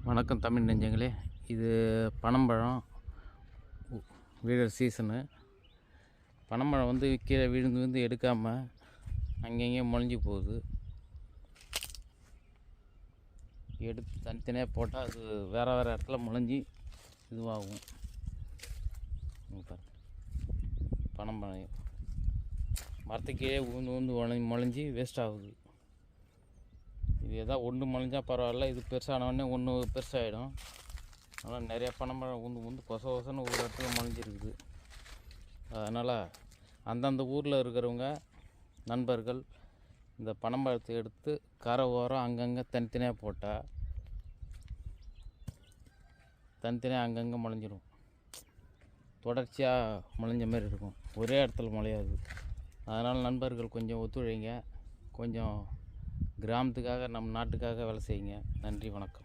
வணக்கம் தமிழ் நெஞ்சங்களே. இது பனம்பழம் விழுற சீசனு. பனம்பழம் வந்து கீழே விழுந்து எடுக்காமல் அங்கங்கே முளைஞ்சி போகுது. எடுத்து தனித்தனியாக போட்டால் அது வேறு இடத்துல முளைஞ்சி இதுவாகும். பனம்பழம் மரத்துக்கீழே ஊந்து முளைஞ்சி வேஸ்ட் ஆகுது. இது எதாவது ஒன்று முளைஞ்சால் பரவாயில்ல, இது பெருசானவொடனே ஒன்று பெருசாகிடும். அதனால் நிறையா பனம்பழம் ஊந்து கொசன்னு ஒரு இடத்துல முளைஞ்சிருக்குது. அதனால் அந்தந்த ஊரில் இருக்கிறவங்க நண்பர்கள் இந்த பனம்பழத்தை எடுத்து கரை ஓரம் அங்கங்கே தனித்தனியாக போட்டால் தனித்தனியாக அங்கங்கே முளைஞ்சிடும். தொடர்ச்சியாக முளைஞ்ச மாதிரி இருக்கும், ஒரே இடத்துல முளையாது. அதனால் நண்பர்கள் கொஞ்சம் ஒத்துழைங்க, கொஞ்சம் கிராமத்துக்காக நம் நாட்டுக்காக வேலை செய்யுங்க. நன்றி, வணக்கம்.